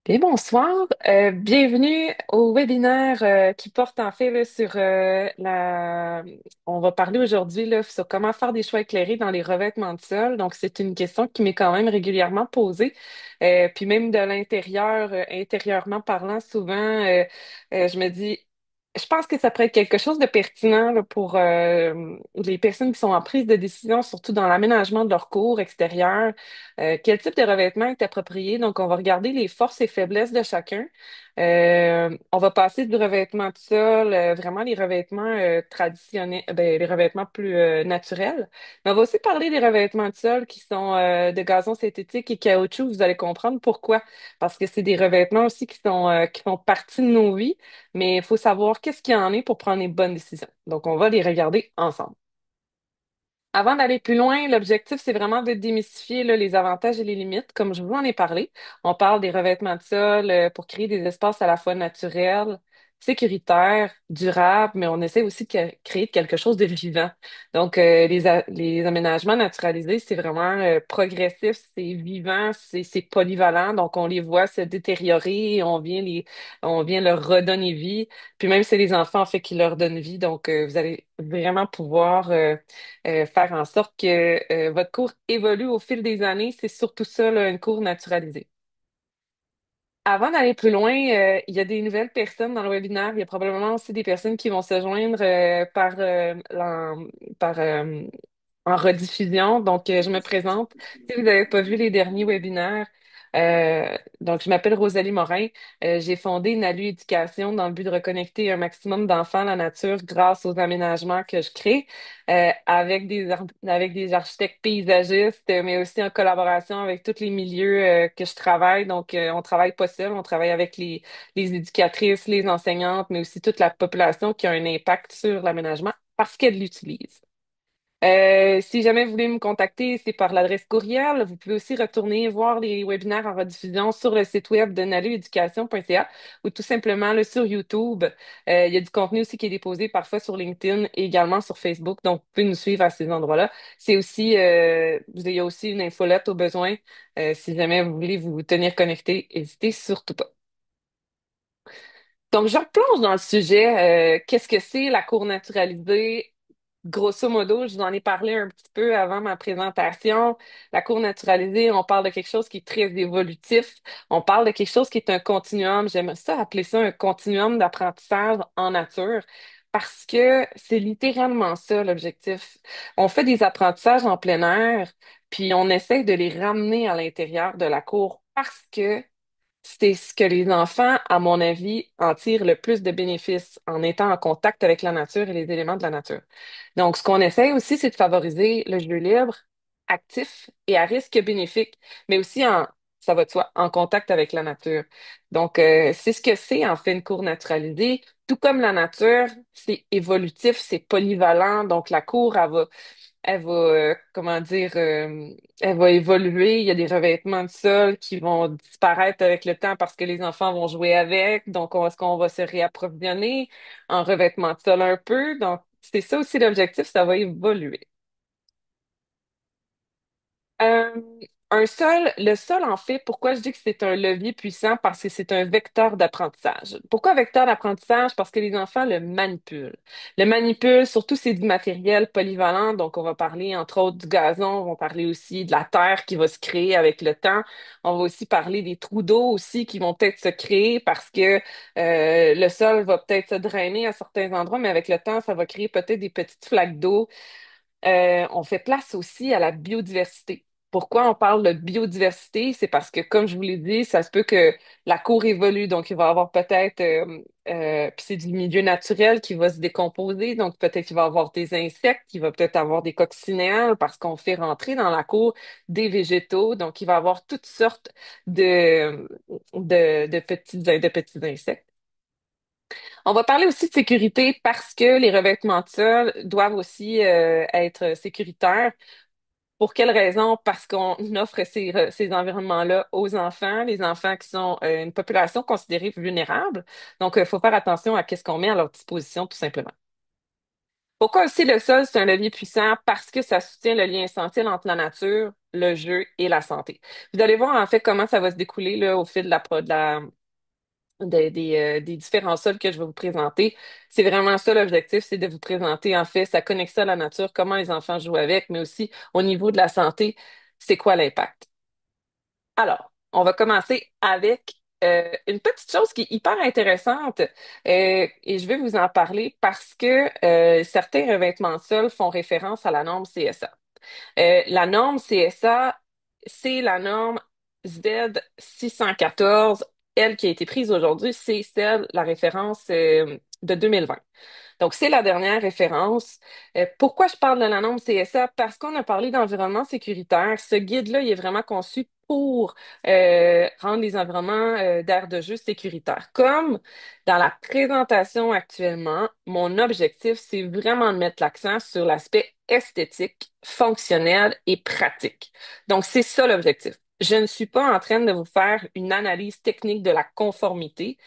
Bien, bonsoir. Bienvenue au webinaire qui porte en fait là, sur la. On va parler aujourd'hui là, sur comment faire des choix éclairés dans les revêtements de sol. Donc, c'est une question qui m'est quand même régulièrement posée. Puis même de l'intérieur, intérieurement parlant, souvent, je me dis, je pense que ça pourrait être quelque chose de pertinent là, pour les personnes qui sont en prise de décision, surtout dans l'aménagement de leur cours extérieur. Quel type de revêtement est approprié? Donc, on va regarder les forces et faiblesses de chacun. On va passer du revêtement de sol, vraiment les revêtements traditionnels, les revêtements plus naturels. Mais on va aussi parler des revêtements de sol qui sont de gazon synthétique et caoutchouc. Vous allez comprendre pourquoi. Parce que c'est des revêtements aussi qui font partie de nos vies, mais il faut savoir qu'est-ce qu'il y en est pour prendre les bonnes décisions. Donc, on va les regarder ensemble. Avant d'aller plus loin, l'objectif, c'est vraiment de démystifier là, les avantages et les limites, comme je vous en ai parlé. On parle des revêtements de sol pour créer des espaces à la fois naturels, sécuritaires, durables, mais on essaie aussi de créer quelque chose de vivant. Donc, les aménagements naturalisés, c'est vraiment progressif, c'est vivant, c'est polyvalent. Donc, on les voit se détériorer, on vient leur redonner vie. Puis même c'est les enfants, en fait, qui leur donnent vie. Donc, vous allez vraiment pouvoir faire en sorte que votre cours évolue au fil des années. C'est surtout ça, là, une cours naturalisée. Avant d'aller plus loin, il y a des nouvelles personnes dans le webinaire. Il y a probablement aussi des personnes qui vont se joindre en rediffusion. Donc, je me présente. Si vous n'avez pas vu les derniers webinaires, donc je m'appelle Rosalie Morin. J'ai fondé Nalu Éducation dans le but de reconnecter un maximum d'enfants à la nature grâce aux aménagements que je crée avec des architectes paysagistes, mais aussi en collaboration avec tous les milieux que je travaille. Donc, on travaille pas seul, on travaille avec les éducatrices, les enseignantes, mais aussi toute la population qui a un impact sur l'aménagement parce qu'elle l'utilise. Si jamais vous voulez me contacter, c'est par l'adresse courriel. Vous pouvez aussi retourner voir les webinaires en rediffusion sur le site web de nalueducation.ca ou tout simplement là, sur YouTube. Il y a du contenu aussi qui est déposé parfois sur LinkedIn et également sur Facebook. Donc, vous pouvez nous suivre à ces endroits-là. Il y a aussi une infolette au besoin. Si jamais vous voulez vous tenir connecté, n'hésitez surtout pas. Donc, je replonge dans le sujet. Qu'est-ce que c'est la cour naturalisée? Grosso modo, je vous en ai parlé un petit peu avant ma présentation. La cour naturalisée, on parle de quelque chose qui est très évolutif. On parle de quelque chose qui est un continuum. J'aime ça appeler ça un continuum d'apprentissage en nature parce que c'est littéralement ça l'objectif. On fait des apprentissages en plein air, puis on essaie de les ramener à l'intérieur de la cour parce que c'est ce que les enfants, à mon avis, en tirent le plus de bénéfices en étant en contact avec la nature et les éléments de la nature. Donc, ce qu'on essaie aussi, c'est de favoriser le jeu libre, actif et à risque bénéfique, mais aussi ça va de soi, en contact avec la nature. Donc, c'est ce que c'est en fait une cour naturalisée. Tout comme la nature, c'est évolutif, c'est polyvalent. Donc, la cour, elle va, comment dire, elle va évoluer. Il y a des revêtements de sol qui vont disparaître avec le temps parce que les enfants vont jouer avec. Donc, est-ce qu'on va se réapprovisionner en revêtement de sol un peu? Donc, c'est ça aussi l'objectif, ça va évoluer. Euh, le sol, en fait, pourquoi je dis que c'est un levier puissant? Parce que c'est un vecteur d'apprentissage. Pourquoi vecteur d'apprentissage? Parce que les enfants le manipulent. Le manipulent, surtout c'est du matériel polyvalent, donc on va parler entre autres du gazon, on va parler aussi de la terre qui va se créer avec le temps. On va aussi parler des trous d'eau aussi qui vont peut-être se créer parce que le sol va peut-être se drainer à certains endroits, mais avec le temps, ça va créer peut-être des petites flaques d'eau. On fait place aussi à la biodiversité. Pourquoi on parle de biodiversité? C'est parce que, comme je vous l'ai dit, ça se peut que la cour évolue. Donc, il va y avoir peut-être, puis c'est du milieu naturel qui va se décomposer. Donc, peut-être qu'il va y avoir des insectes, il va peut-être avoir des coccinelles parce qu'on fait rentrer dans la cour des végétaux. Donc, il va y avoir toutes sortes de petits insectes. On va parler aussi de sécurité parce que les revêtements de sol doivent aussi être sécuritaires. Pour quelle raison? Parce qu'on offre ces environnements-là aux enfants, les enfants qui sont une population considérée vulnérable. Donc, il faut faire attention à qu'est-ce qu'on met à leur disposition, tout simplement. Pourquoi aussi le sol, c'est un levier puissant? Parce que ça soutient le lien essentiel entre la nature, le jeu et la santé. Vous allez voir en fait comment ça va se découler là, au fil des différents sols que je vais vous présenter. C'est vraiment ça l'objectif, c'est de vous présenter en fait sa connexion à la nature, comment les enfants jouent avec, mais aussi au niveau de la santé, c'est quoi l'impact. Alors, on va commencer avec une petite chose qui est hyper intéressante et je vais vous en parler parce que certains revêtements de sol font référence à la norme CSA. La norme CSA, c'est la norme Z614. Elle qui a été prise aujourd'hui, c'est celle, la référence de 2020. Donc, c'est la dernière référence. Pourquoi je parle de la norme CSA? Parce qu'on a parlé d'environnement sécuritaire. Ce guide-là, il est vraiment conçu pour rendre les environnements d'aire de jeu sécuritaires. Comme dans la présentation actuellement, mon objectif, c'est vraiment de mettre l'accent sur l'aspect esthétique, fonctionnel et pratique. Donc, c'est ça l'objectif. Je ne suis pas en train de vous faire une analyse technique de la conformité.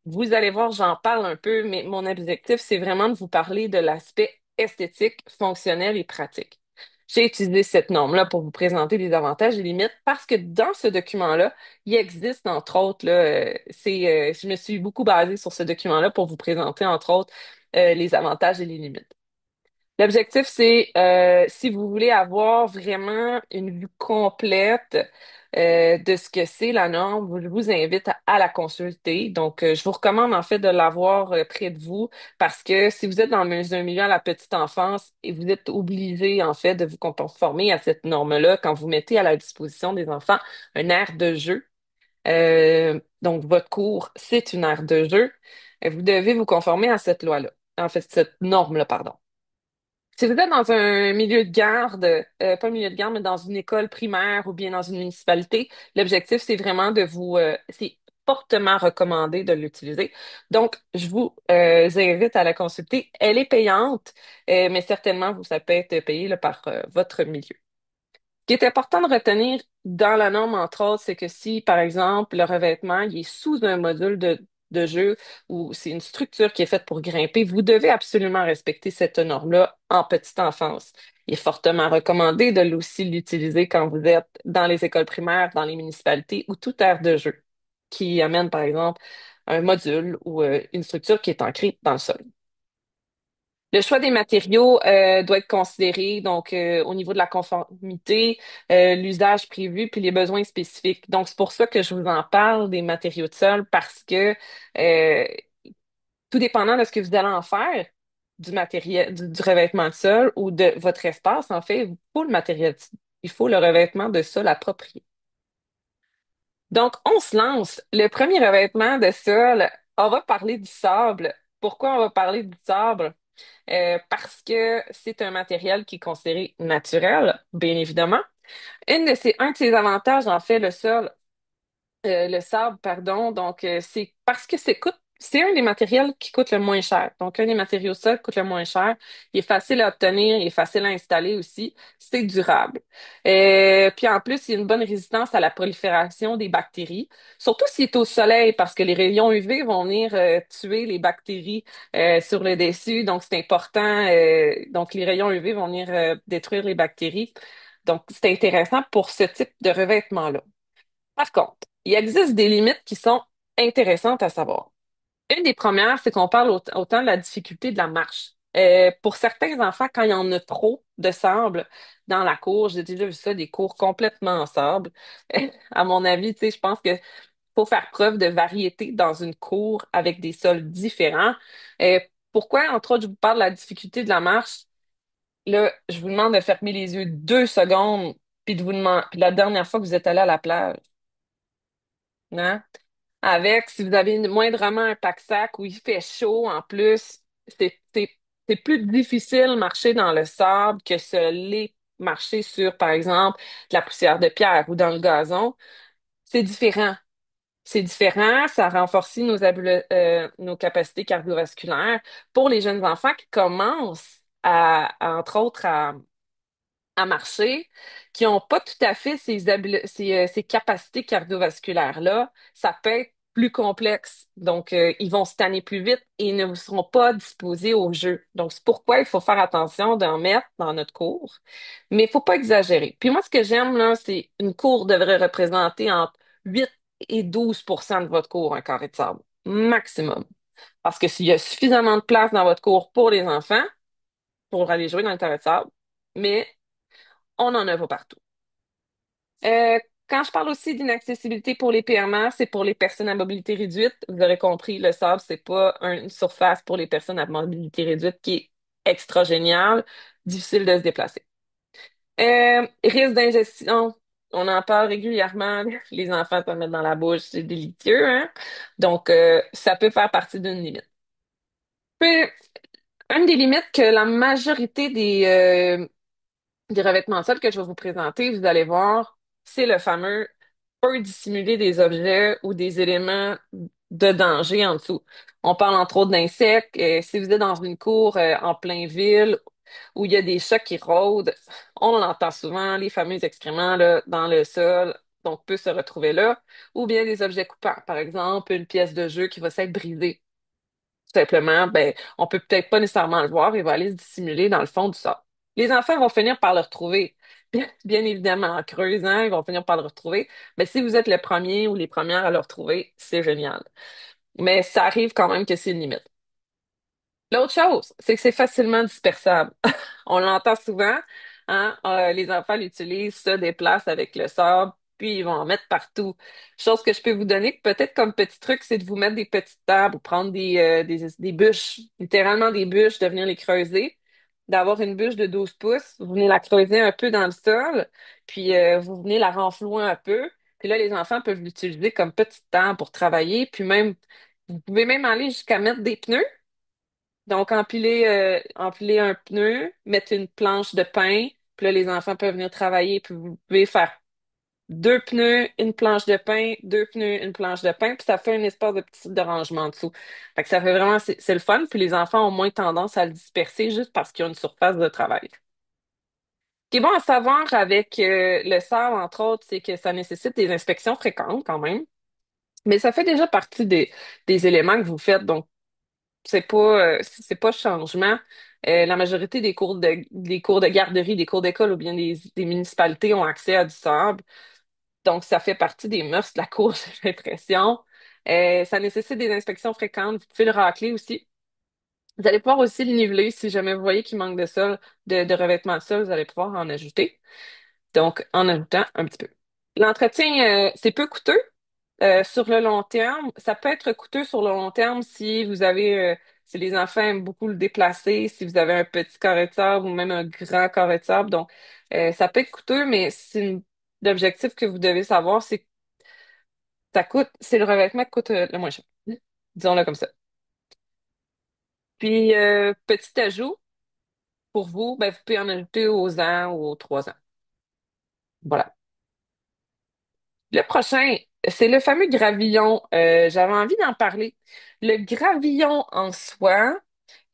Vous allez voir, j'en parle un peu, mais mon objectif, c'est vraiment de vous parler de l'aspect esthétique, fonctionnel et pratique. J'ai utilisé cette norme-là pour vous présenter les avantages et limites parce que dans ce document-là, il existe, entre autres, là, je me suis beaucoup basée sur ce document-là pour vous présenter, entre autres, les avantages et les limites. L'objectif, c'est si vous voulez avoir vraiment une vue complète de ce que c'est la norme, je vous invite à la consulter. Donc, je vous recommande en fait de l'avoir près de vous parce que si vous êtes dans un milieu à la petite enfance et vous êtes obligé en fait de vous conformer à cette norme-là quand vous mettez à la disposition des enfants un aire de jeu. Donc, votre cours, c'est une aire de jeu. Vous devez vous conformer à cette loi-là. En fait, cette norme-là, pardon. Si vous êtes dans un milieu de garde, pas un milieu de garde, mais dans une école primaire ou bien dans une municipalité, l'objectif, c'est vraiment c'est fortement recommandé de l'utiliser. Donc, je vous invite à la consulter. Elle est payante, mais certainement, ça peut être payé là, par votre milieu. Ce qui est important de retenir dans la norme, entre autres, c'est que si, par exemple, le revêtement il est sous un module de jeu ou c'est une structure qui est faite pour grimper, vous devez absolument respecter cette norme-là en petite enfance. Il est fortement recommandé de aussi l'utiliser quand vous êtes dans les écoles primaires, dans les municipalités ou toute aire de jeu qui amène, par exemple, un module ou une structure qui est ancrée dans le sol. Le choix des matériaux doit être considéré donc au niveau de la conformité, l'usage prévu puis les besoins spécifiques. Donc c'est pour ça que je vous en parle des matériaux de sol parce que euh, tout dépendant de ce que vous allez en faire du matériel du revêtement de sol ou de votre espace en fait, il faut le revêtement de sol approprié. Donc on se lance. Le premier revêtement de sol, on va parler du sable. Pourquoi on va parler du sable? Parce que c'est un matériel qui est considéré naturel, bien évidemment. Un de ses avantages, en fait, le sable, pardon, donc c'est parce que c'est un des matériels qui coûte le moins cher. Donc, un des matériaux seuls coûte le moins cher. Il est facile à obtenir, il est facile à installer aussi. C'est durable. Puis en plus, il y a une bonne résistance à la prolifération des bactéries, surtout s'il est au soleil, parce que les rayons UV vont venir tuer les bactéries sur le dessus. Donc, c'est important. Donc, les rayons UV vont venir détruire les bactéries. Donc, c'est intéressant pour ce type de revêtement-là. Par contre, il existe des limites qui sont intéressantes à savoir. Une des premières, c'est qu'on parle autant de la difficulté de la marche. Pour certains enfants, quand il y en a trop de sable dans la cour, j'ai déjà vu ça, des cours complètement en sable. À mon avis, tu sais, je pense que faut faire preuve de variété dans une cour avec des sols différents. Euh, Pourquoi, entre autres, je vous parle de la difficulté de la marche? Là, je vous demande de fermer les yeux 2 secondes, puis de vous demander, puis la dernière fois que vous êtes allé à la plage, hein? Avec, si vous avez moindrement un pack-sac où il fait chaud en plus, c'est plus difficile marcher dans le sable que ce l'est marcher sur, par exemple, de la poussière de pierre ou dans le gazon. C'est différent. C'est différent, ça renforce nos capacités cardiovasculaires pour les jeunes enfants qui commencent entre autres, à marcher, qui n'ont pas tout à fait ces capacités cardiovasculaires-là. Ça peut être plus complexes. Donc, ils vont se tanner plus vite et ils ne vous seront pas disposés au jeu. Donc, c'est pourquoi il faut faire attention d'en mettre dans notre cours. Mais il faut pas exagérer. Puis moi, ce que j'aime, là, c'est une cour devrait représenter entre 8 et 12% de votre cours, un carré de sable. Maximum. Parce que s'il y a suffisamment de place dans votre cours pour les enfants, pour aller jouer dans le carré de sable, mais on n'en a pas partout. Euh, Quand je parle aussi d'inaccessibilité pour les PMA, c'est pour les personnes à mobilité réduite. Vous aurez compris, le sable, c'est pas une surface pour les personnes à mobilité réduite qui est extra géniale, difficile de se déplacer. Risque d'ingestion, on en parle régulièrement. Les enfants peuvent mettre dans la bouche, c'est délicieux, hein? Donc, ça peut faire partie d'une limite. Puis, une des limites que la majorité des revêtements de sol que je vais vous présenter, vous allez voir, c'est le fameux peut dissimuler des objets ou des éléments de danger en dessous. On parle entre autres d'insectes. Si vous êtes dans une cour en plein ville où il y a des chats qui rôdent, on l'entend souvent, les fameux excréments là, dans le sol, donc peut se retrouver là, ou bien des objets coupants, par exemple une pièce de jeu qui va s'être brisée. Tout simplement, ben, on peut peut-être pas nécessairement le voir, il va aller se dissimuler dans le fond du sable. Les enfants vont finir par le retrouver. Bien évidemment, en creusant, ils vont finir par le retrouver. Mais si vous êtes le premier ou les premières à le retrouver, c'est génial. Mais ça arrive quand même que c'est une limite. L'autre chose, c'est que c'est facilement dispersable. On l'entend souvent, hein, les enfants l'utilisent, se déplacent avec le sable, puis ils vont en mettre partout. Chose que je peux vous donner, peut-être comme petit truc, c'est de vous mettre des petites tables ou prendre des bûches, littéralement des bûches, de venir les creuser, d'avoir une bûche de 12 pouces, vous venez la creuser un peu dans le sol, puis vous venez la renflouer un peu, puis là, les enfants peuvent l'utiliser comme petite table pour travailler, puis même, vous pouvez même aller jusqu'à mettre des pneus. Donc, empiler un pneu, mettre une planche de pain, puis là, les enfants peuvent venir travailler, puis vous pouvez faire deux pneus, une planche de pain, deux pneus, une planche de pain, puis ça fait un espace de petit de rangement en dessous. Fait que ça fait vraiment, c'est le fun, puis les enfants ont moins tendance à le disperser juste parce qu'ils ont une surface de travail. Ce qui est bon à savoir avec le sable, entre autres, c'est que ça nécessite des inspections fréquentes quand même, mais ça fait déjà partie des éléments que vous faites, donc c'est pas changement. La majorité des cours de garderie, des cours d'école ou bien des municipalités ont accès à du sable. Donc, ça fait partie des mœurs de la cour, j'ai l'impression. Ça nécessite des inspections fréquentes. Vous pouvez le racler aussi. Vous allez pouvoir aussi le niveler si jamais vous voyez qu'il manque de sol, de revêtement de sol, vous allez pouvoir en ajouter. Donc, en ajoutant un petit peu. L'entretien, c'est peu coûteux. Sur le long terme, ça peut être coûteux sur le long terme si les enfants aiment beaucoup le déplacer, si vous avez un petit carré de sable ou même un grand carré de sable. Donc, ça peut être coûteux, mais l'objectif que vous devez savoir, c'est que c'est le revêtement qui coûte le moins cher. Disons-le comme ça. Puis, petit ajout pour vous, ben, vous pouvez en ajouter aux ans ou aux 3 ans. Voilà. Le prochain, c'est le fameux gravillon. J'avais envie d'en parler. Le gravillon en soi,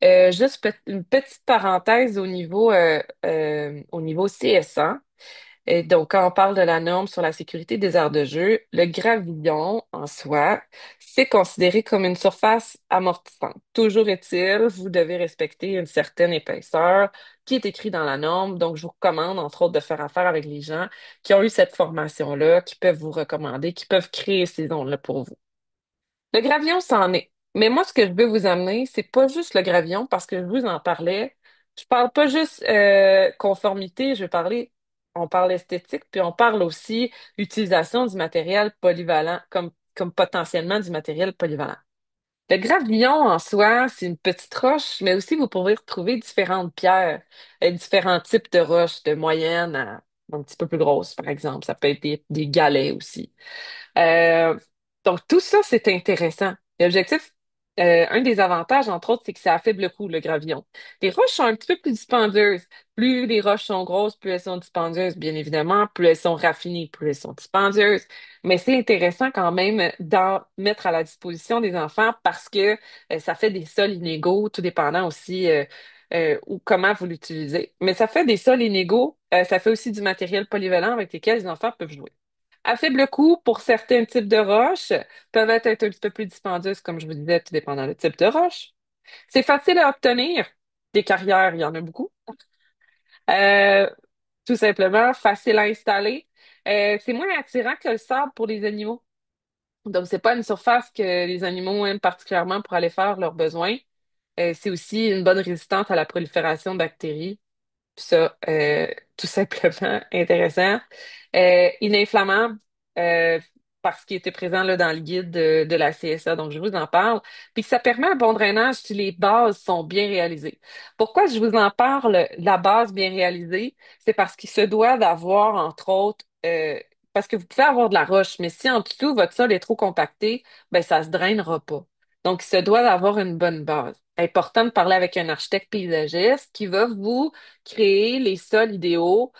juste une petite parenthèse au niveau CSA. Et donc, quand on parle de la norme sur la sécurité des aires de jeu, le gravillon en soi, c'est considéré comme une surface amortissante. Toujours est-il, vous devez respecter une certaine épaisseur qui est écrite dans la norme. Donc, je vous recommande, entre autres, de faire affaire avec les gens qui ont eu cette formation-là, qui peuvent vous recommander, qui peuvent créer ces zones-là pour vous. Le gravillon, c'en est. Mais moi, ce que je veux vous amener, c'est pas juste le gravillon, parce que je vous en parlais. Je parle pas juste conformité, on parle esthétique, puis on parle aussi utilisation du matériel polyvalent, comme potentiellement du matériel polyvalent. Le gravillon en soi, c'est une petite roche, mais aussi vous pouvez retrouver différentes pierres, différents types de roches, de moyennes à un petit peu plus grosses, par exemple. Ça peut être des galets aussi. Euh, donc, tout ça, c'est intéressant. L'objectif, un des avantages, entre autres, c'est que ça a faible coût, le gravillon. Les roches sont un petit peu plus dispendieuses. Plus les roches sont grosses, plus elles sont dispendieuses, bien évidemment. Plus elles sont raffinées, plus elles sont dispendieuses. Mais c'est intéressant quand même d'en mettre à la disposition des enfants parce que ça fait des sols inégaux, tout dépendant aussi ou comment vous l'utilisez. Mais ça fait des sols inégaux. Ça fait aussi du matériel polyvalent avec lesquels les enfants peuvent jouer. À faible coût pour certains types de roches, peuvent être un petit peu plus dispendieuses, comme je vous disais, tout dépendant du type de roche. C'est facile à obtenir. Des carrières, il y en a beaucoup. Euh, Tout simplement, facile à installer. C'est moins attirant que le sable pour les animaux. Donc, c'est pas une surface que les animaux aiment particulièrement pour aller faire leurs besoins. C'est aussi une bonne résistance à la prolifération de bactéries. Ça, tout simplement intéressant. Ininflammable, euh, parce qu'il était présent là, dans le guide de la CSA, donc je vous en parle. Puis ça permet un bon drainage si les bases sont bien réalisées. Pourquoi je vous en parle, la base bien réalisée? C'est parce qu'il se doit d'avoir, entre autres, parce que vous pouvez avoir de la roche, mais si en dessous, votre sol est trop compacté, ben ça se drainera pas. Donc, il se doit d'avoir une bonne base. Important de parler avec un architecte paysagiste qui va vous créer les sols idéaux.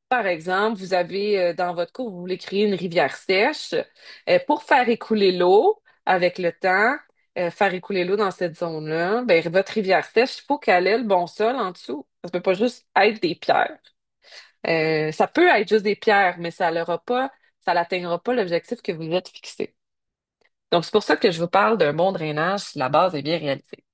Par exemple, vous avez dans votre cours, vous voulez créer une rivière sèche. Pour faire écouler l'eau avec le temps, faire écouler l'eau dans cette zone-là, ben, votre rivière sèche, il faut qu'elle ait le bon sol en dessous. Ça ne peut pas juste être des pierres. Ça peut être juste des pierres, mais ça n'atteindra pas l'objectif que vous êtes fixé. Donc, c'est pour ça que je vous parle d'un bon drainage si la base est bien réalisée.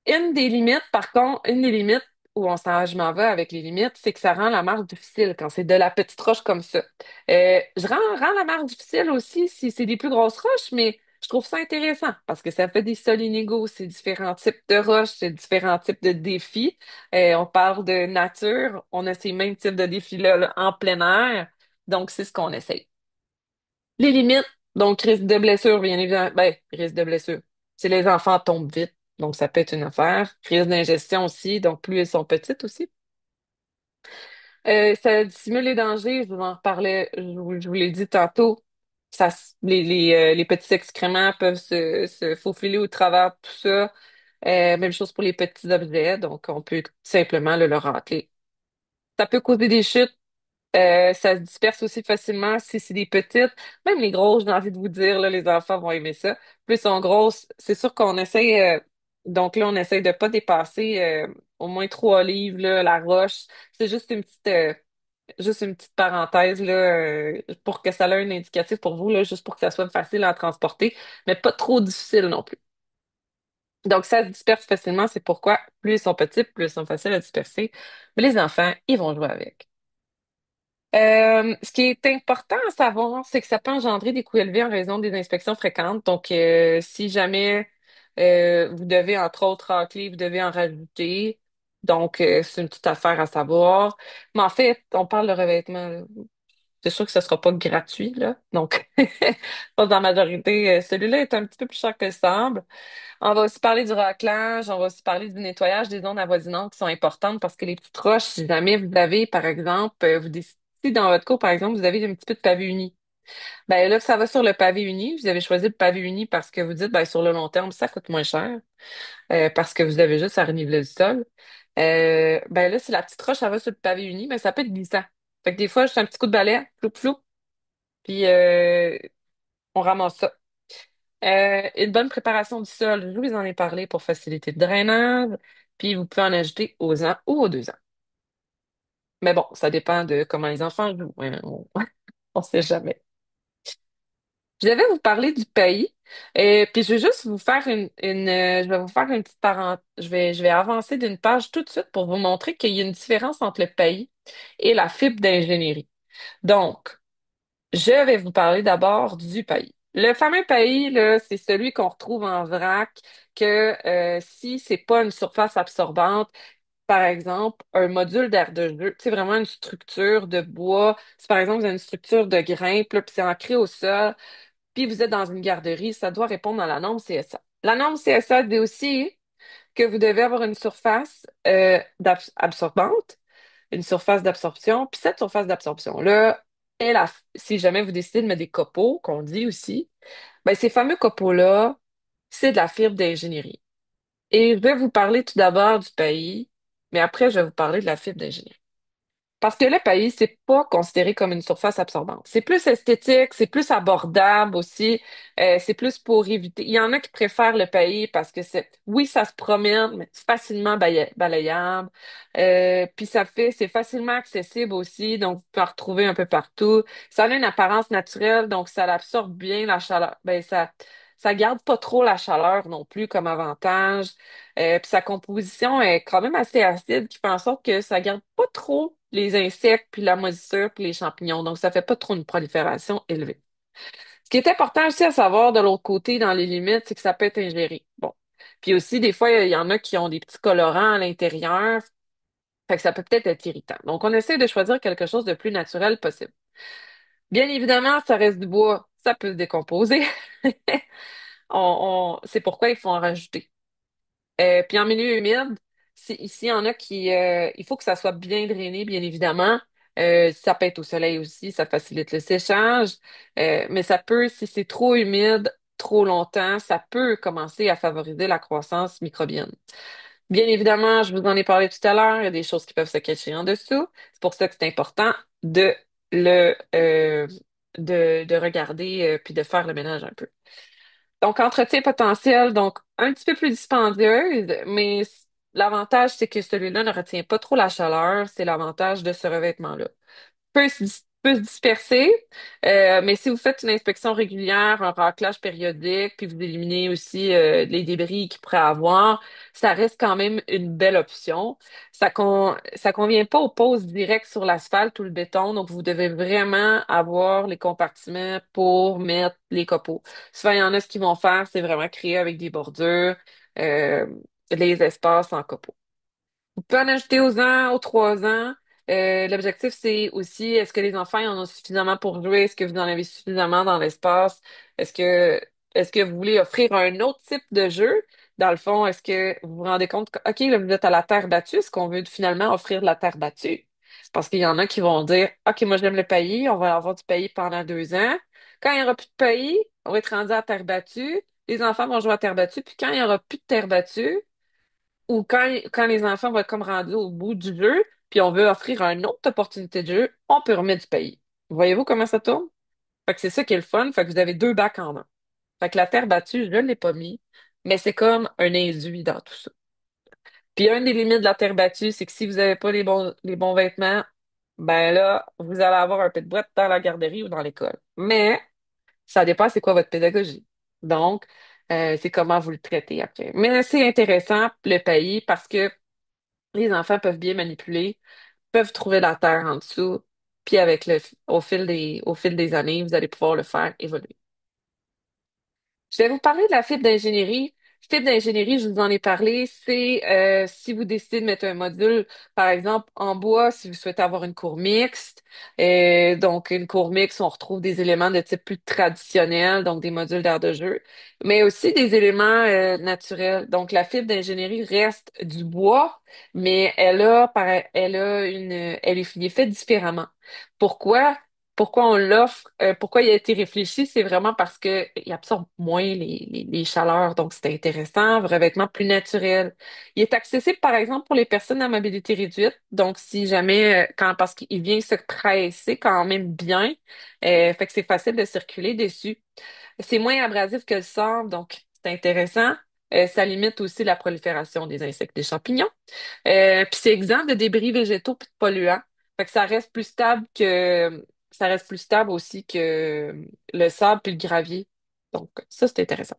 Une des limites, par contre, une des limites où je m'en vais avec les limites, c'est que ça rend la marche difficile quand c'est de la petite roche comme ça. Rends la marche difficile aussi si c'est des plus grosses roches, mais je trouve ça intéressant parce que ça fait des sols inégaux, c'est différents types de roches, c'est différents types de défis. On parle de nature, on a ces mêmes types de défis-là là, en plein air, donc c'est ce qu'on essaye. Les limites, donc risque de blessure, bien évidemment. Ben, risque de blessure. Si les enfants tombent vite, donc ça peut être une affaire. Risque d'ingestion aussi, donc plus ils sont petites aussi. Ça dissimule les dangers, je vous en reparlais, je vous l'ai dit tantôt. Les petits excréments peuvent se faufiler au travers de tout ça. Même chose pour les petits objets, donc on peut tout simplement le leur rentrer. Ça peut causer des chutes. Ça se disperse aussi facilement si c'est des petites. Même les grosses, j'ai envie de vous dire, là, les enfants vont aimer ça. Plus elles sont grosses, c'est sûr qu'on essaie, donc là, on essaie de pas dépasser au moins 3 livres, là, la roche. C'est juste une petite parenthèse là, pour que ça ait un indicatif pour vous, là, juste pour que ça soit facile à transporter, mais pas trop difficile non plus. Donc, ça se disperse facilement, c'est pourquoi plus ils sont petits, plus ils sont faciles à disperser. Mais les enfants, ils vont jouer avec. Ce qui est important à savoir, c'est que ça peut engendrer des coûts élevés en raison des inspections fréquentes. Donc, si jamais vous devez, entre autres, racler, vous devez en rajouter. Donc, c'est une petite affaire à savoir. Mais en fait, on parle de revêtement, là. C'est sûr que ce ne sera pas gratuit, là. Donc, pas dans la majorité. Celui-là est un petit peu plus cher que le semble. On va aussi parler du raclage, on va aussi parler du nettoyage des zones avoisinantes qui sont importantes parce que les petites roches, si jamais vous avez, par exemple, vous décidez si dans votre cours, par exemple, vous avez un petit peu de pavé uni. Ben là, ça va sur le pavé uni. Vous avez choisi le pavé uni parce que vous dites, ben sur le long terme, ça coûte moins cher parce que vous avez juste à reniveler le sol. Ben là, si la petite roche, ça va sur le pavé uni, ben ça peut être glissant. Fait que des fois, juste un petit coup de balai, flou, flou, puis on ramasse ça. Une bonne préparation du sol, je vous en ai parlé pour faciliter le drainage, puis vous pouvez en ajouter aux ans ou aux 2 ans. Mais bon, ça dépend de comment les enfants jouent, hein. On sait jamais. Je devais vous parler du pays, puis je vais juste vous faire je vais vous faire une petite parenthèse. Je vais avancer d'une page tout de suite pour vous montrer qu'il y a une différence entre le pays et la fibre d'ingénierie. Donc, je vais vous parler d'abord du paillis. Le fameux paillis, là, c'est celui qu'on retrouve en vrac, que si c'est pas une surface absorbante, par exemple, un module d'air de jeu, c'est vraiment une structure de bois. Si par exemple vous avez une structure de grimpe, là, puis c'est ancré au sol, puis vous êtes dans une garderie, ça doit répondre à la norme CSA. La norme CSA dit aussi que vous devez avoir une surface absorbante, une surface d'absorption, puis cette surface d'absorption-là, si jamais vous décidez de mettre des copeaux, qu'on dit aussi, ben ces fameux copeaux-là, c'est de la fibre d'ingénierie. Et je vais vous parler tout d'abord du pays, mais après, je vais vous parler de la fibre d'ingénierie. Parce que le paillis, c'est pas considéré comme une surface absorbante. C'est plus esthétique, c'est plus abordable aussi. C'est plus pour éviter. Il y en a qui préfèrent le paillis parce que oui, ça se promène, mais c'est facilement balayable. Puis c'est facilement accessible aussi, donc vous pouvez en retrouver un peu partout. Ça a une apparence naturelle, donc ça absorbe bien la chaleur. Ben ça garde pas trop la chaleur non plus comme avantage. Puis sa composition est quand même assez acide, qui fait en sorte que ça garde pas trop les insectes, puis la moisissure, puis les champignons. Donc, ça fait pas trop une prolifération élevée. Ce qui est important aussi à savoir de l'autre côté, dans les limites, c'est que ça peut être ingéré. Bon. Puis aussi, des fois, il y en a qui ont des petits colorants à l'intérieur. Fait que ça peut peut-être être irritant. Donc, on essaie de choisir quelque chose de plus naturel possible. Bien évidemment, ça reste du bois. Ça peut se décomposer. C'est pourquoi il faut en rajouter. Puis en milieu humide, ici, il y en a il faut que ça soit bien drainé, bien évidemment. Ça peut être au soleil aussi, ça facilite le séchage. Mais ça peut, si c'est trop humide, trop longtemps, ça peut commencer à favoriser la croissance microbienne. Bien évidemment, je vous en ai parlé tout à l'heure, il y a des choses qui peuvent se cacher en dessous. C'est pour ça que c'est important de le, de regarder, puis de faire le ménage un peu. Donc, entretien potentiel, donc un petit peu plus dispendieuse, mais l'avantage, c'est que celui-là ne retient pas trop la chaleur. C'est l'avantage de ce revêtement-là peut se disperser, mais si vous faites une inspection régulière, un raclage périodique, puis vous éliminez aussi les débris qu'il pourrait avoir, ça reste quand même une belle option. Ça convient pas aux poses directes sur l'asphalte ou le béton, donc vous devez vraiment avoir les compartiments pour mettre les copeaux. Souvent, il y en a ce qu'ils vont faire, c'est vraiment créer avec des bordures, euh, les espaces en copeaux. Vous pouvez en ajouter aux ans, aux 3 ans. L'objectif, c'est aussi, est-ce que les enfants ils en ont suffisamment pour jouer? Est-ce que vous en avez suffisamment dans l'espace? Est-ce que, est-ce que vous voulez offrir un autre type de jeu? Dans le fond, est-ce que vous vous rendez compte que, OK, là, vous êtes à la terre battue, est-ce qu'on veut finalement offrir de la terre battue? Parce qu'il y en a qui vont dire, OK, moi, j'aime le pays, on va avoir du pays pendant 2 ans. Quand il n'y aura plus de pays, on va être rendu à terre battue. Les enfants vont jouer à terre battue. Puis quand il n'y aura plus de terre battue, ou quand les enfants vont être comme rendus au bout du jeu, puis on veut offrir une autre opportunité de jeu, on peut remettre du pays. Voyez-vous comment ça tourne? Fait que c'est ça qui est le fun. Fait que vous avez deux bacs en un. Fait que la terre battue, je ne l'ai pas mis, mais c'est comme un induit dans tout ça. Puis une des limites de la terre battue, c'est que si vous n'avez pas les bons vêtements, ben là, vous allez avoir un peu de boîte dans la garderie ou dans l'école. Mais ça dépend c'est quoi votre pédagogie. Donc, c'est comment vous le traitez après. Mais c'est intéressant, le pays, parce que les enfants peuvent bien manipuler, peuvent trouver la terre en dessous, puis au fil des années, vous allez pouvoir le faire évoluer. Je vais vous parler de la fibre d'ingénierie. Fibre d'ingénierie, je vous en ai parlé, c'est si vous décidez de mettre un module, par exemple, en bois, si vous souhaitez avoir une cour mixte. Donc, une cour mixte, on retrouve des éléments de type plus traditionnel, donc des modules d'aire de jeu, mais aussi des éléments naturels. Donc, la fibre d'ingénierie reste du bois, mais elle est faite différemment. Pourquoi? Pourquoi on l'offre, pourquoi il a été réfléchi, c'est vraiment parce que il absorbe moins les chaleurs, donc c'est intéressant, revêtement plus naturel. Il est accessible, par exemple, pour les personnes à mobilité réduite, donc si jamais, parce qu'il vient se presser quand même bien, fait que c'est facile de circuler dessus. C'est moins abrasif que le sable, donc c'est intéressant. Ça limite aussi la prolifération des insectes, des champignons. Puis c'est exempt de débris végétaux puis de polluants. Fait que ça reste plus stable aussi que le sable puis le gravier. Donc ça, c'est intéressant.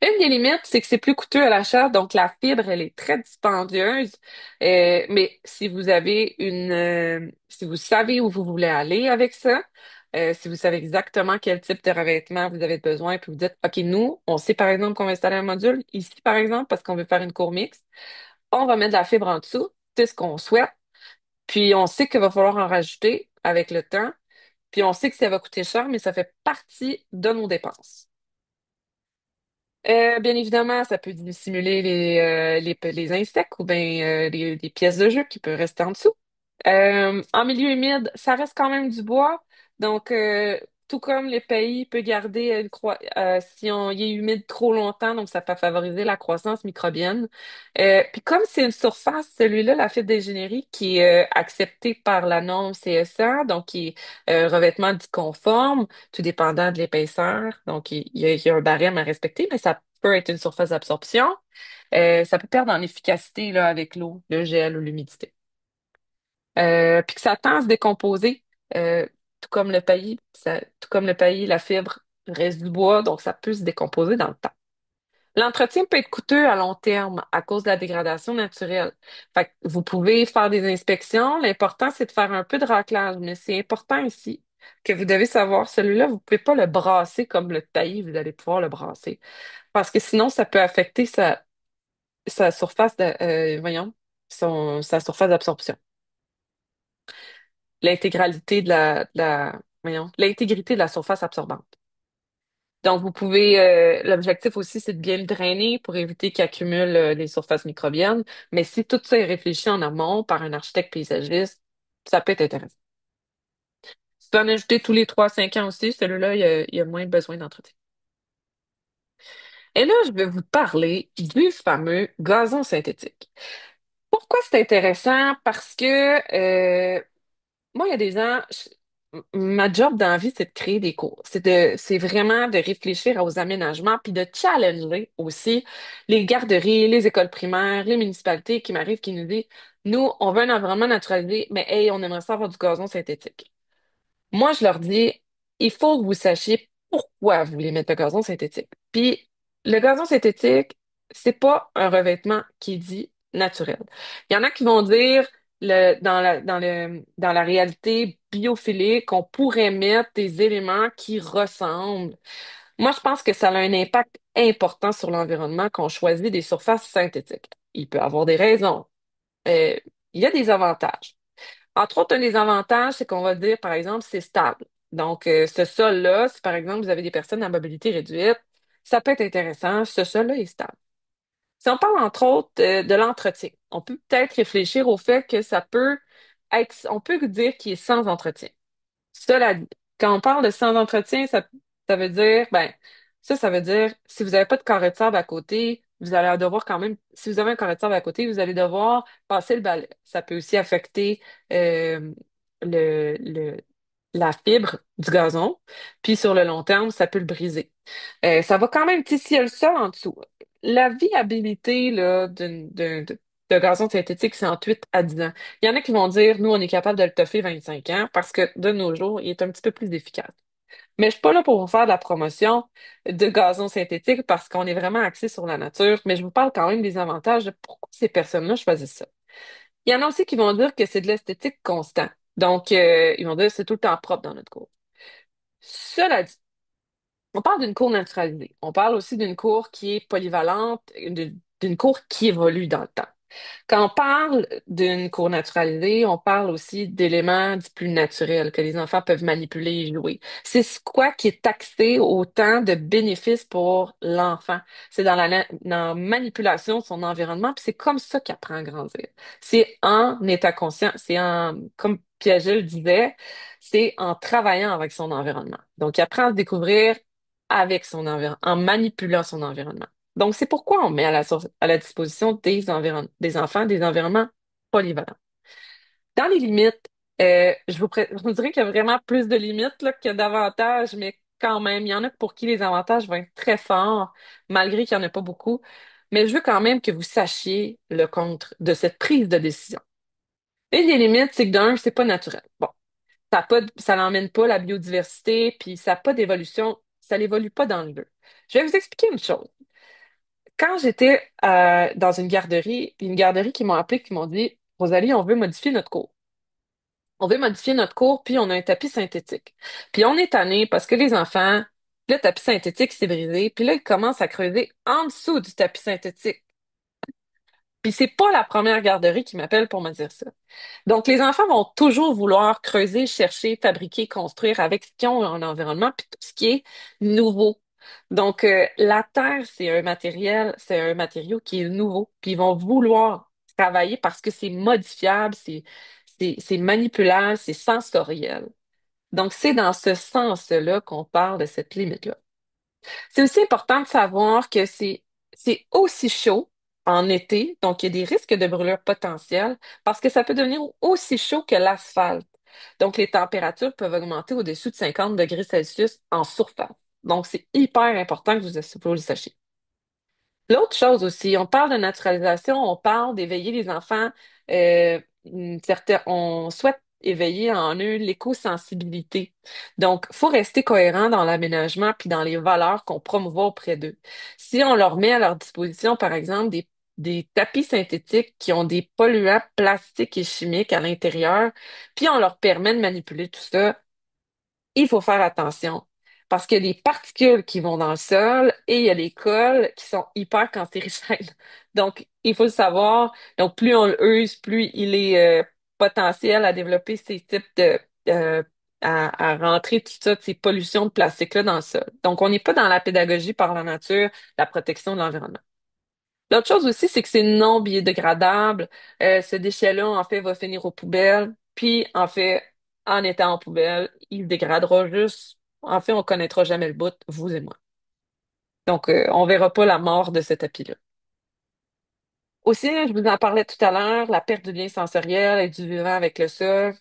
Une des limites, c'est que c'est plus coûteux à l'achat, donc la fibre, elle est très dispendieuse. Mais si vous savez où vous voulez aller avec ça, si vous savez exactement quel type de revêtement vous avez besoin, puis vous dites, OK, nous, on sait par exemple qu'on va installer un module ici, par exemple, parce qu'on veut faire une cour mixte. On va mettre de la fibre en dessous, c'est ce qu'on souhaite. Puis on sait qu'il va falloir en rajouter avec le temps. Puis on sait que ça va coûter cher, mais ça fait partie de nos dépenses. Bien évidemment, ça peut dissimuler les insectes ou bien les pièces de jeu qui peuvent rester en dessous. En milieu humide, ça reste quand même du bois. Donc, tout comme le pays peut garder si il est humide trop longtemps, donc ça peut favoriser la croissance microbienne. Puis comme c'est une surface, celui-là, la fibre d'ingénierie, qui est acceptée par la norme CSA, donc qui est revêtement dit conforme, tout dépendant de l'épaisseur. Donc il y a un barème à respecter, mais ça peut être une surface d'absorption. Ça peut perdre en efficacité là, avec l'eau, le gel ou l'humidité. Puis que ça tend à se décomposer, euh, tout comme le paillis, la fibre reste du bois, donc ça peut se décomposer dans le temps. L'entretien peut être coûteux à long terme à cause de la dégradation naturelle. Fait que vous pouvez faire des inspections. L'important, c'est de faire un peu de raclage, mais c'est important ici que vous devez savoir, celui-là, vous pouvez pas le brasser comme le taillis, vous allez pouvoir le brasser. Parce que sinon, ça peut affecter sa surface voyons, sa surface d'absorption. L'intégrité de la surface absorbante. Donc, l'objectif aussi, c'est de bien le drainer pour éviter qu'il accumule les surfaces microbiennes. Mais si tout ça est réfléchi en amont par un architecte paysagiste, ça peut être intéressant. Tu peux en ajouter tous les 3 à 5 ans aussi. Celui-là, il y a moins besoin d'entretien. Et là, je vais vous parler du fameux gazon synthétique. Pourquoi c'est intéressant? Parce que moi, il y a des gens, ma job dans la vie, c'est de créer des cours. C'est vraiment de réfléchir aux aménagements puis de challenger aussi les garderies, les écoles primaires, les municipalités qui m'arrivent, qui nous disent, nous, on veut un environnement naturalisé, mais hey, on aimerait ça avoir du gazon synthétique. Moi, je leur dis, il faut que vous sachiez pourquoi vous voulez mettre le gazon synthétique. Puis, le gazon synthétique, c'est pas un revêtement qui dit naturel. Il y en a qui vont dire, dans la réalité biophilique, on pourrait mettre des éléments qui ressemblent. Moi, je pense que ça a un impact important sur l'environnement quand on choisit des surfaces synthétiques. Il peut avoir des raisons. Euh, il y a des avantages. Entre autres, un des avantages, c'est qu'on va dire, par exemple, c'est stable. Donc, ce sol-là, si par exemple, vous avez des personnes à mobilité réduite, ça peut être intéressant. Ce sol-là est stable. Si on parle, entre autres, de l'entretien, on peut peut-être réfléchir au fait que on peut dire qu'il est sans entretien. Cela dit, quand on parle de sans entretien, ça veut dire, ça veut dire, si vous n'avez pas de carré de sable à côté, vous allez devoir quand même, si vous avez un carré de sable à côté, vous allez devoir passer le balai. Ça peut aussi affecter euh, le, le, la fibre du gazon, puis sur le long terme, ça peut le briser. Ça va quand même, tu sais, s'il y a le sol en dessous. La viabilité là, de gazon synthétique, c'est entre 8 à 10 ans. Il y en a qui vont dire, nous, on est capable de le toffer 25 ans parce que de nos jours, il est un petit peu plus efficace. Mais je suis pas là pour vous faire de la promotion de gazon synthétique parce qu'on est vraiment axé sur la nature, mais je vous parle quand même des avantages de pourquoi ces personnes-là choisissent ça. Il y en a aussi qui vont dire que c'est de l'esthétique constant. Donc, ils vont dire que c'est tout le temps propre dans notre cour. Cela dit, on parle d'une cour naturalisée. On parle aussi d'une cour qui est polyvalente, d'une cour qui évolue dans le temps. Quand on parle d'une cour naturalisée, on parle aussi d'éléments dits plus naturels que les enfants peuvent manipuler et jouer. C'est quoi qui est taxé autant de bénéfices pour l'enfant? C'est dans la manipulation de son environnement, puis c'est comme ça qu'il apprend à grandir. C'est en état conscient, comme Piaget le disait, c'est en travaillant avec son environnement. Donc, il apprend à se découvrir avec son environnement, en manipulant son environnement. Donc, c'est pourquoi on met à la disposition des enfants des environnements polyvalents. Dans les limites, je vous dirais qu'il y a vraiment plus de limites là, que d'avantages, mais quand même, il y en a pour qui les avantages vont être très forts, malgré qu'il n'y en a pas beaucoup. Mais je veux quand même que vous sachiez le contre de cette prise de décision. Une des limites, c'est que d'un, c'est pas naturel. Bon, ça n'emmène pas la biodiversité, puis ça n'a pas d'évolution, ça n'évolue pas dans le jeu. Je vais vous expliquer une chose. Quand j'étais dans une garderie qui m'ont appelé, qui m'ont dit, Rosalie, on veut modifier notre cours. On veut modifier notre cours, puis on a un tapis synthétique. Puis on est tanné parce que les enfants, le tapis synthétique s'est brisé, puis là, ils commencent à creuser en dessous du tapis synthétique. Puis c'est pas la première garderie qui m'appelle pour me dire ça. Donc, les enfants vont toujours vouloir creuser, chercher, fabriquer, construire avec ce qu'ils ont en environnement, puis tout ce qui est nouveau. Donc, la terre, c'est un matériau qui est nouveau, puis ils vont vouloir travailler parce que c'est modifiable, c'est manipulable, c'est sensoriel. Donc, c'est dans ce sens-là qu'on parle de cette limite-là. C'est aussi important de savoir que c'est aussi chaud en été, donc il y a des risques de brûlure potentielle parce que ça peut devenir aussi chaud que l'asphalte. Donc, les températures peuvent augmenter au-dessus de 50 degrés Celsius en surface. Donc, c'est hyper important que vous le sachiez. L'autre chose aussi, on parle de naturalisation, on parle d'éveiller les enfants. On souhaite éveiller en eux l'éco-sensibilité. Donc, il faut rester cohérent dans l'aménagement puis dans les valeurs qu'on promouvoit auprès d'eux. Si on leur met à leur disposition, par exemple, des tapis synthétiques qui ont des polluants plastiques et chimiques à l'intérieur, puis on leur permet de manipuler tout ça, il faut faire attention parce qu'il y a des particules qui vont dans le sol et il y a des cols qui sont hyper cancérigènes. Donc, il faut le savoir. Donc, plus on le use, plus il est potentiel à développer ces types euh, à rentrer tout ça, ces pollutions de plastique-là dans le sol. Donc, on n'est pas dans la pédagogie par la nature, la protection de l'environnement. L'autre chose aussi, c'est que c'est non biodégradable. Ce déchet-là, en fait, va finir aux poubelles. Puis, en fait, en étant en poubelle, il dégradera juste. En fait, on connaîtra jamais le bout, vous et moi. Donc, on verra pas la mort de ce tapis-là. Aussi, je vous en parlais tout à l'heure, la perte du lien sensoriel et du vivant avec le sol.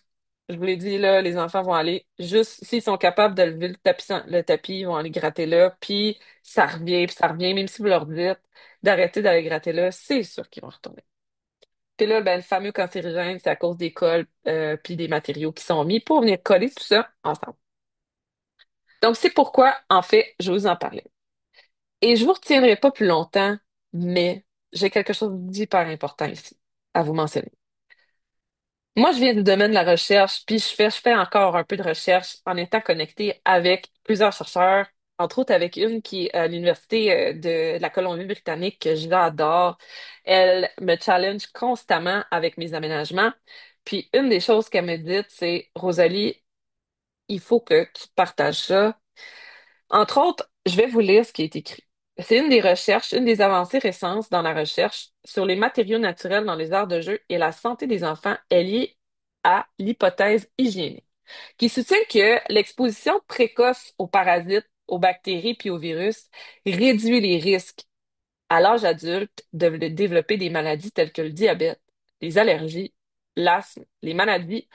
Je vous l'ai dit, là, les enfants vont aller juste, s'ils sont capables de lever le tapis, ils vont aller gratter là, puis ça revient, même si vous leur dites d'arrêter d'aller gratter là, c'est sûr qu'ils vont retourner. Puis là, ben, le fameux cancérigène, c'est à cause des cols puis des matériaux qui sont mis pour venir coller tout ça ensemble. Donc, c'est pourquoi, en fait, je vous en parlais. Et je vous retiendrai pas plus longtemps, mais j'ai quelque chose d'hyper important ici à vous mentionner. Moi, je viens du domaine de la recherche, puis je fais encore un peu de recherche en étant connectée avec plusieurs chercheurs, entre autres avec une qui est à l'Université de la Colombie-Britannique, que j'adore. Elle me challenge constamment avec mes aménagements. Puis une des choses qu'elle me dit, c'est, Rosalie, il faut que tu partages ça. Entre autres, je vais vous lire ce qui est écrit. C'est une des recherches, une des avancées récentes dans la recherche sur les matériaux naturels dans les aires de jeu et la santé des enfants est liée à l'hypothèse hygiénique, qui soutient que l'exposition précoce aux parasites, aux bactéries puis aux virus réduit les risques à l'âge adulte de développer des maladies telles que le diabète, les allergies, l'asthme, les maladies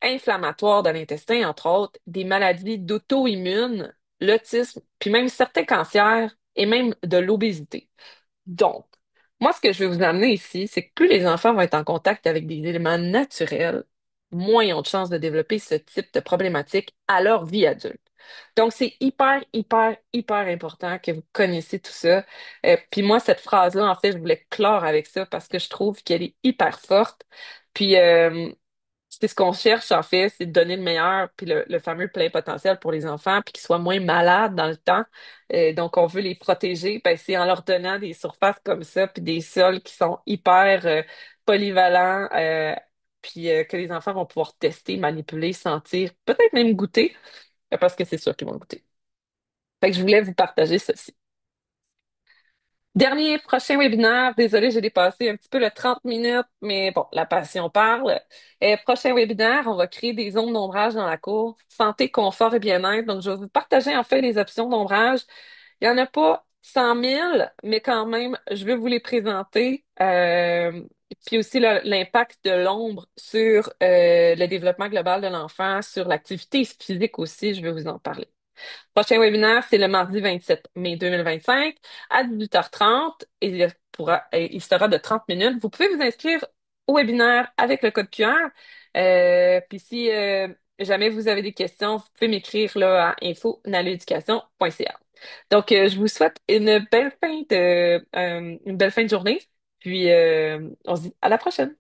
inflammatoires de l'intestin, entre autres, des maladies d'auto-immune, l'autisme, puis même certains cancers et même de l'obésité. Donc, moi, ce que je vais vous amener ici, c'est que plus les enfants vont être en contact avec des éléments naturels, moins ils ont de chances de développer ce type de problématique à leur vie adulte. Donc, c'est hyper, hyper, hyper important que vous connaissiez tout ça. Puis moi, cette phrase-là, en fait, je voulais clore avec ça parce que je trouve qu'elle est hyper forte. Puis, c'est ce qu'on cherche, en fait, c'est de donner le meilleur, puis le fameux plein potentiel pour les enfants, puis qu'ils soient moins malades dans le temps. Donc, on veut les protéger, ben, c'est en leur donnant des surfaces comme ça, puis des sols qui sont hyper polyvalents, puis que les enfants vont pouvoir tester, manipuler, sentir, peut-être même goûter, parce que c'est sûr qu'ils vont goûter. Fait que je voulais vous partager ceci. Dernier prochain webinaire, désolé, j'ai dépassé un petit peu le 30 minutes, mais bon, la passion parle. Prochain webinaire, on va créer des zones d'ombrage dans la cour, santé, confort et bien-être. Donc, je vais vous partager en fait les options d'ombrage. Il n'y en a pas 100 000, mais quand même, je vais vous les présenter. Puis aussi l'impact de l'ombre sur le développement global de l'enfant, sur l'activité physique aussi, je vais vous en parler. Prochain webinaire, c'est le mardi 27 mai 2025 à 18h30 et il sera de 30 minutes. Vous pouvez vous inscrire au webinaire avec le code QR. Puis si jamais vous avez des questions, vous pouvez m'écrire là à info@naléducation.ca. Donc, je vous souhaite une belle fin de journée. Puis, on se dit à la prochaine.